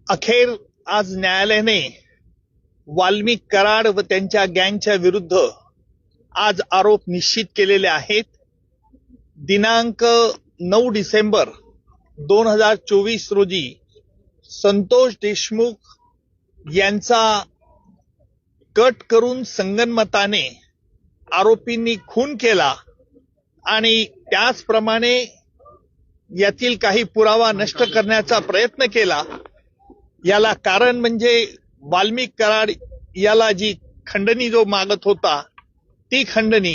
अखेर आज न्यायालयाने वाल्मिक कराड व त्यांच्या गँगच्या विरुद्ध आज आरोप निश्चित केलेले आहेत. दिनांक 9 डिसेंबर 2024 रोजी संतोष देशमुख यांचा कट करून संगनमताने आरोपींनी खून केला आणि त्याचप्रमाणे यातील काही पुरावा नष्ट करण्याचा प्रयत्न केला. याला कारण म्हणजे वाल्मिक कराड याला जी खंडणी जो मागत होता ती खंडणी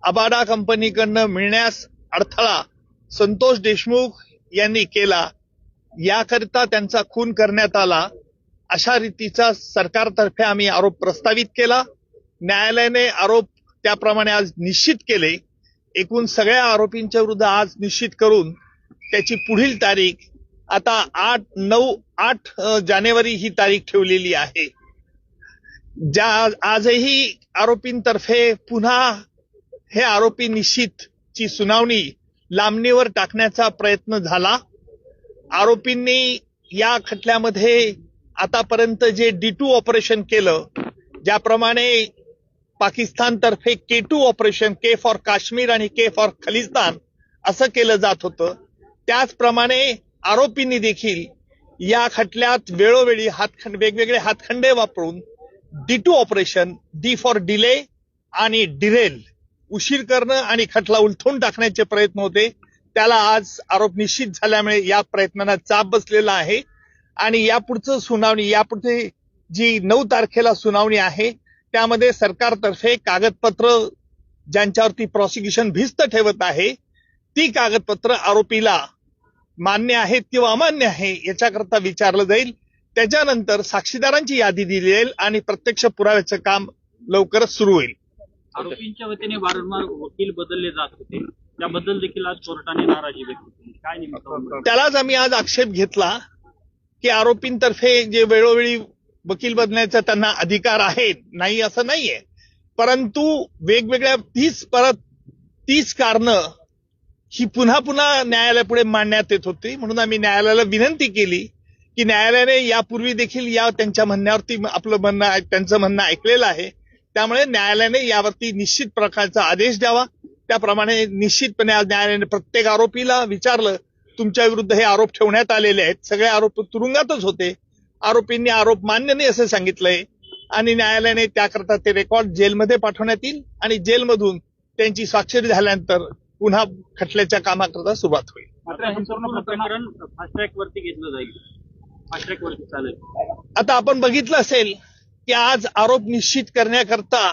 अबाडा कंपनीकडनं मिळण्यास अडथळा संतोष देशमुख यांनी केला. याकरिता त्यांचा खून करण्यात आला अशा रीतीचा सरकारतर्फे आम्ही आरोप प्रस्तावित केला. न्यायालयाने आरोप त्याप्रमाणे आज निश्चित केले. एकूण सगळ्या आरोपींच्या विरुद्ध आज निश्चित करून त्याची पुढील तारीख आता 8 जानेवारी ही तारीख ठेवलेली आहे. आजही आरोपींतर्फे पुन्हा हे आरोपी निश्चितची सुनावणी लांबणीवर टाकण्याचा प्रयत्न झाला. आरोपींनी या खटल्यामध्ये आतापर्यंत जे D2 ऑपरेशन केलं, ज्याप्रमाणे पाकिस्तानतर्फे K2 operation, K for Kashmir आणि K फॉर खलिस्तान असं केलं जात होतं, त्याचप्रमाणे आरोपींनी देखील या खटल्यात वेळोवेळी वेगवेगळे हातखंडे वापरून D2 operation, D for delay आणि डिरेल, उशीर करणं आणि खटला उलथून टाकण्याचे प्रयत्न होते. त्याला आज आरोप निश्चित झाल्यामुळे या प्रयत्नांना चाप बसलेला आहे आणि यापुढचं सुनावणी, यापुढे जी 9 तारखेला सुनावणी आहे त्यामध्ये सरकारतर्फे कागदपत्र ज्यांच्यावरती प्रॉसिक्युशन भिस्त ठेवत आहे ती कागदपत्र आरोपीला मान्य आहेत किंवा अमान्य आहे याच्याकरता विचारलं जाईल. त्याच्यानंतर साक्षीदारांची यादी दिली जाईल आणि प्रत्यक्ष पुराव्याचं काम लवकरच सुरू होईल. आरोपींच्या वतीने वारंवार वकील बदलले जात होते, त्याबद्दल देखील आज कोर्टाने नाराजी व्यक्त केली. काय नेमकं? त्यालाच आम्ही आज आक्षेप घेतला की आरोपींतर्फे जे वेळोवेळी वकील बदलण्याचा त्यांना अधिकार आहे, नाही असं नाहीये, परंतु वेगवेगळ्या 30 कारणं ही पुन्हा पुन्हा न्यायालयापुढे मांडण्यात येत होती. म्हणून आम्ही न्यायालयाला विनंती केली की न्यायालयाने यापूर्वी देखील त्यांच्या म्हणण्यावरती त्यांचं म्हणणं ऐकलेलं आहे, त्यामुळे न्यायालयाने यावरती निश्चित प्रकारचा आदेश द्यावा. त्याप्रमाणे निश्चितपणे आज न्यायालयाने प्रत्येक आरोपीला विचारलं, तुमच्या विरुद्ध हे आरोप ठेवण्यात आलेले आहेत. सगळे आरोप तुरुंगातच होते. आरोपींनी आरोप मान्य नाही असं सांगितलंय आणि न्यायालयाने त्याकरता ते रेकॉर्ड जेलमध्ये पाठवण्यात येईल आणि जेलमधून त्यांची स्वाक्षरी झाल्यानंतर पुन्हा खटल्याच्या कामाकरता सुरुवात होईल. मात्र हे संपूर्ण प्रकरण फास्ट ट्रॅक वरती घेतलं जाईल, फास्ट ट्रॅक वरती चालेल. आता आपण बघितलं असेल की आज आरोप निश्चित करण्याकरता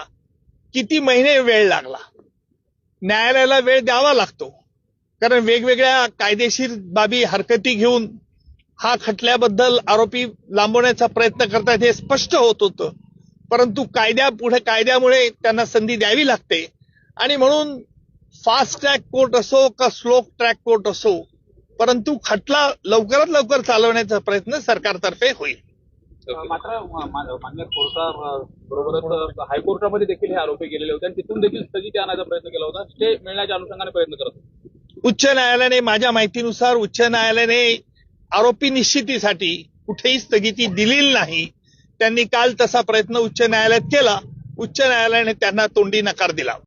किती महिने वेळ लागला. न्यायालयाला वेळ द्यावा लागतो कारण वेगवेगळ्या कायदेशीर बाबी हरकती घेऊन हा खटल्याबद्दल आरोपी लांबवण्याचा प्रयत्न करतात हे स्पष्ट होत होतं, परंतु कायद्यामुळे त्यांना संधी द्यावी लागते आणि म्हणून फास्ट ट्रॅक कोर्ट असो का स्लो ट्रॅक कोर्ट असो, परंतु खटला लवकरात लवकर चालवण्याचा प्रयत्न सरकारतर्फे होईल. मात्र मान्य कोर्टाबरोबरच हायकोर्टामध्ये देखील हे आरोपी गेलेले होते आणि तिथून देखील स्थगिती आणायचा प्रयत्न केला होता. स्टे मिळण्याच्या अनुषंगाने प्रयत्न करत होते. उच्च न्यायालयाने, माझ्या माहितीनुसार उच्च न्यायालयाने आरोपी निश्चितीसाठी कुठेही स्थगिती दिलेली नाही. त्यांनी काल तसा प्रयत्न उच्च न्यायालयात केला. उच्च न्यायालयाने त्यांना तोंडी नकार दिला.